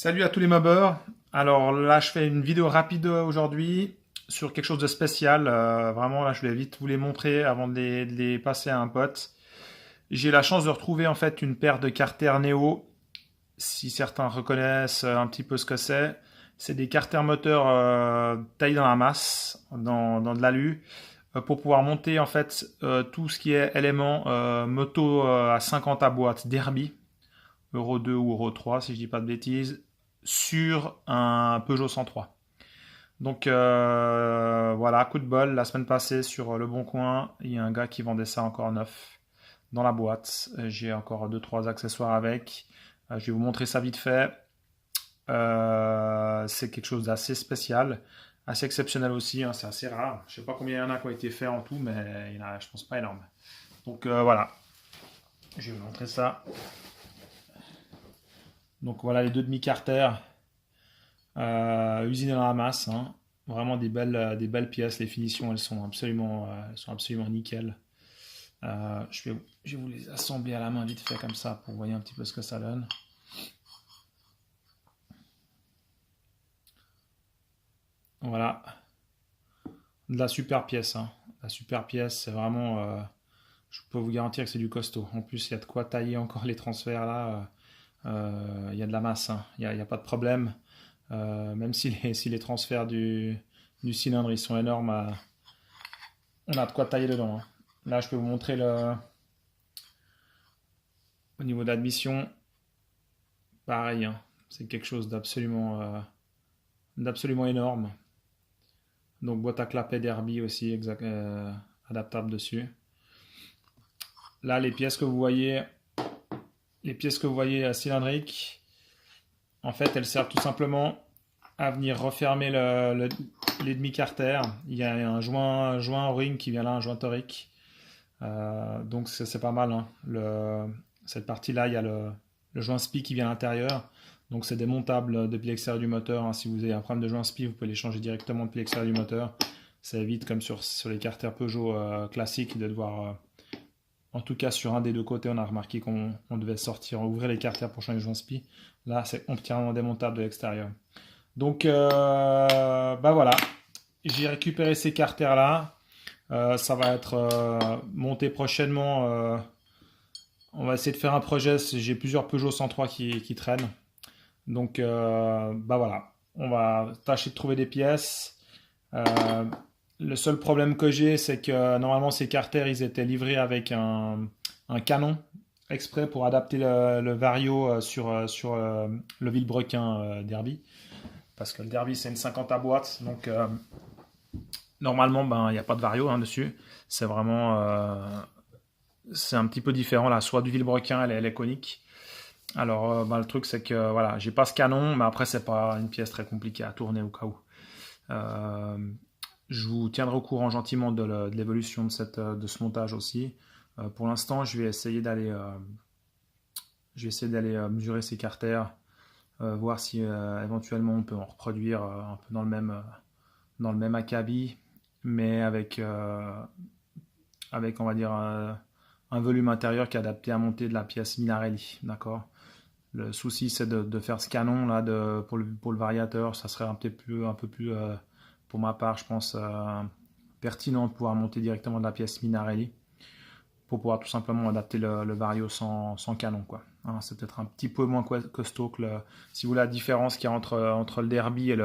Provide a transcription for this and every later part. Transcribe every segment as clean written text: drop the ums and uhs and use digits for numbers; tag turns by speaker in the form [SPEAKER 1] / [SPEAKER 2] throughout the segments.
[SPEAKER 1] Salut à tous les mobbers. Alors là, je fais une vidéo rapide aujourd'hui sur quelque chose de spécial. Vraiment, là, je vais vite vous les montrer avant de les passer à un pote. J'ai la chance de retrouver en fait une paire de carters Neo. Si certains reconnaissent un petit peu ce que c'est des carters moteurs taillés dans la masse, dans de l'alu, pour pouvoir monter en fait tout ce qui est éléments moto à 50 à boîte Derby. Euro 2 ou Euro 3 si je dis pas de bêtises, sur un Peugeot 103. Donc voilà, coup de bol, la semaine passée sur Le Bon Coin, il y a un gars qui vendait ça encore neuf dans la boîte. J'ai encore deux trois accessoires avec. Je vais vous montrer ça vite fait. C'est quelque chose d'assez spécial, assez exceptionnel aussi, hein, c'est assez rare. Je sais pas combien il y en a qui ont été faits en tout, mais il y en a, je pense pas énorme. Donc voilà, je vais vous montrer ça. Donc voilà les deux demi-carters usinés dans la masse, hein. Vraiment des belles pièces. Les finitions, elles sont absolument nickel. Je vais vous les assembler à la main vite fait comme ça pour voir un petit peu ce que ça donne. Voilà, de la super pièce, hein. La super pièce, c'est vraiment, je peux vous garantir que c'est du costaud. En plus, il y a de quoi tailler encore les transferts là. Il y a de la masse, hein. Il y a pas de problème. Même si les transferts du cylindre ils sont énormes, on a de quoi tailler dedans, hein. Là, je peux vous montrer au niveau de l'admission, pareil, hein. C'est quelque chose d'absolument énorme. Donc boîte à clapet Derby aussi, adaptable dessus. Là, les pièces que vous voyez cylindriques, en fait, elles servent tout simplement à venir refermer les demi-carters. Il y a un joint O-ring qui vient là, un joint torique. Donc c'est pas mal, hein. Cette partie-là, il y a le joint SPI qui vient à l'intérieur. Donc c'est démontable depuis l'extérieur du moteur, hein. Si vous avez un problème de joint SPI, vous pouvez les changer directement depuis l'extérieur du moteur. Ça évite, comme sur les carters Peugeot classiques, de devoir... en tout cas, sur un des deux côtés, on a remarqué qu'on devait ouvrir les carters pour changer le joint SPI. Là, c'est entièrement démontable de l'extérieur. Donc, bah voilà, j'ai récupéré ces carters-là. Ça va être monté prochainement. On va essayer de faire un projet. J'ai plusieurs Peugeot 103 qui traînent. Donc, bah voilà, on va tâcher de trouver des pièces. Euh, le seul problème que j'ai, c'est que normalement ces carters, ils étaient livrés avec un canon exprès pour adapter le vario sur le vilebrequin Derby. Parce que le Derby, c'est une 50 à boîte. Donc, normalement, ben, il n'y a pas de vario, hein, dessus. C'est vraiment... c'est un petit peu différent. La soie du vilebrequin, elle est conique. Alors, ben, le truc, c'est que voilà, j'ai pas ce canon, mais après, c'est pas une pièce très compliquée à tourner au cas où. Euh, je vous tiendrai au courant gentiment de l'évolution de ce montage aussi. Pour l'instant, je vais essayer d'aller mesurer ces carters, voir si éventuellement on peut en reproduire un peu dans le même acabit, mais avec on va dire, un volume intérieur qui est adapté à monter de la pièce Minarelli. D'accord. Le souci, c'est de faire ce canon là pour le variateur. Ça serait un peu plus pour ma part, je pense, pertinent de pouvoir monter directement de la pièce Minarelli pour pouvoir tout simplement adapter le vario sans canon, quoi. Hein, c'est peut-être un petit peu moins costaud que si vous voulez la différence qu'il y a entre le Derby et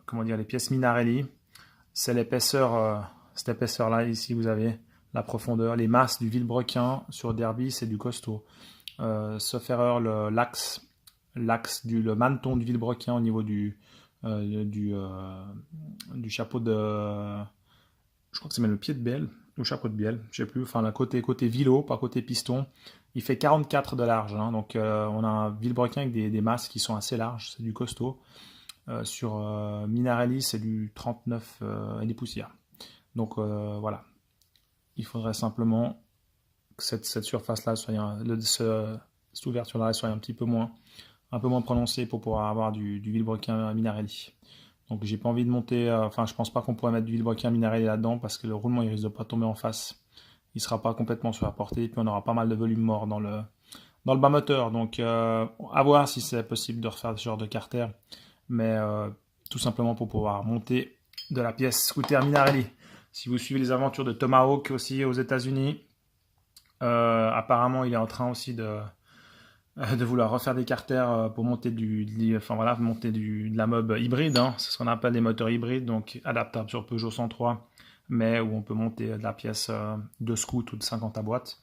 [SPEAKER 1] comment dire, les pièces Minarelli, c'est cette épaisseur-là. Ici, vous avez la profondeur, les masses du vilebrequin sur Derby, c'est du costaud. Sauf erreur, le maneton du vilebrequin au niveau euh, du, euh, du chapeau de... Je crois que c'est même le pied de bielle, ou chapeau de bielle, je sais plus. Enfin, côté vilo, pas côté piston. Il fait 44 de large, hein. Donc on a un vilebrequin avec des masses qui sont assez larges, c'est du costaud. Sur Minarelli, c'est du 39 et des poussières. Donc voilà, il faudrait simplement que cette surface-là cette ouverture-là soit un peu moins prononcée pour pouvoir avoir du vilebrequin Minarelli. Donc j'ai pas envie de monter, enfin je pense pas qu'on pourrait mettre du vilebrequin Minarelli là-dedans parce que le roulement il risque de pas tomber en face. Il sera pas complètement sur la portée et puis on aura pas mal de volume mort dans le bas moteur. Donc, à voir si c'est possible de refaire ce genre de carter. Mais tout simplement pour pouvoir monter de la pièce scooter Minarelli. Si vous suivez les aventures de Tomahawk aussi aux États-Unis, apparemment il est en train aussi de vouloir refaire des carters pour monter de la mob hybride, hein. C'est ce qu'on appelle des moteurs hybrides, donc adaptables sur Peugeot 103, mais où on peut monter de la pièce de scoot ou de 50 à boîte.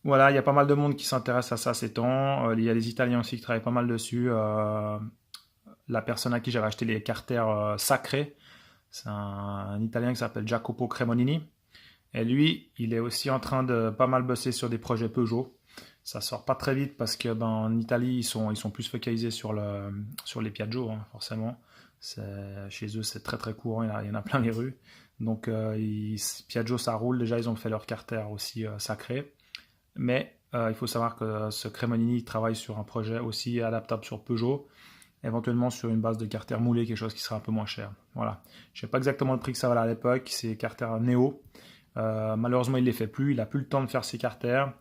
[SPEAKER 1] Voilà, il y a pas mal de monde qui s'intéresse à ça ces temps. Il y a des Italiens aussi qui travaillent pas mal dessus. La personne à qui j'avais acheté les carters sacrés, c'est un Italien qui s'appelle Jacopo Cremonini. Et lui, il est aussi en train de pas mal bosser sur des projets Peugeot. Ça sort pas très vite parce que en Italie, ils sont plus focalisés sur les Piaggio, hein, forcément. Chez eux, c'est très très courant, il y en a plein les rues. Donc Piaggio, ça roule. Déjà, ils ont fait leur carter aussi sacré. Mais il faut savoir que ce Cremonini travaille sur un projet aussi adaptable sur Peugeot, éventuellement sur une base de carter moulé, quelque chose qui sera un peu moins cher. Voilà. Je ne sais pas exactement le prix que ça valait à l'époque, c'est carter Neo. Malheureusement, il ne les fait plus, il n'a plus le temps de faire ses carters.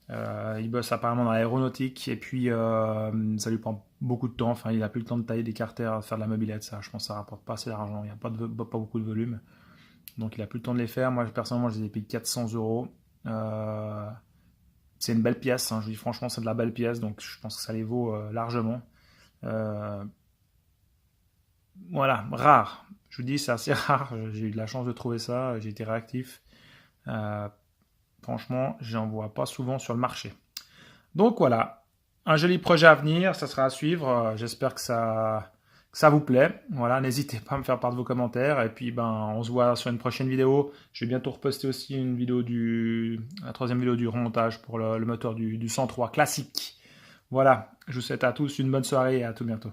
[SPEAKER 1] Il bosse apparemment dans l'aéronautique et puis ça lui prend beaucoup de temps. Enfin, il n'a plus le temps de tailler des carters, faire de la mobilette. Ça, je pense que ça rapporte pas assez d'argent. Il n'y a pas beaucoup de volume. Donc, il n'a plus le temps de les faire. Moi, personnellement, je les ai payés 400 euros. C'est une belle pièce, hein. Je vous dis franchement, c'est de la belle pièce. Donc, je pense que ça les vaut largement. Voilà, rare. Je vous dis, c'est assez rare. J'ai eu de la chance de trouver ça. J'ai été réactif. Franchement, j'en vois pas souvent sur le marché. Donc voilà, un joli projet à venir, ça sera à suivre. J'espère que ça vous plaît. Voilà, n'hésitez pas à me faire part de vos commentaires. Et puis, on se voit sur une prochaine vidéo. Je vais bientôt reposter aussi une vidéo la troisième vidéo du remontage pour le moteur du 103 classique. Voilà, je vous souhaite à tous une bonne soirée et à tout bientôt.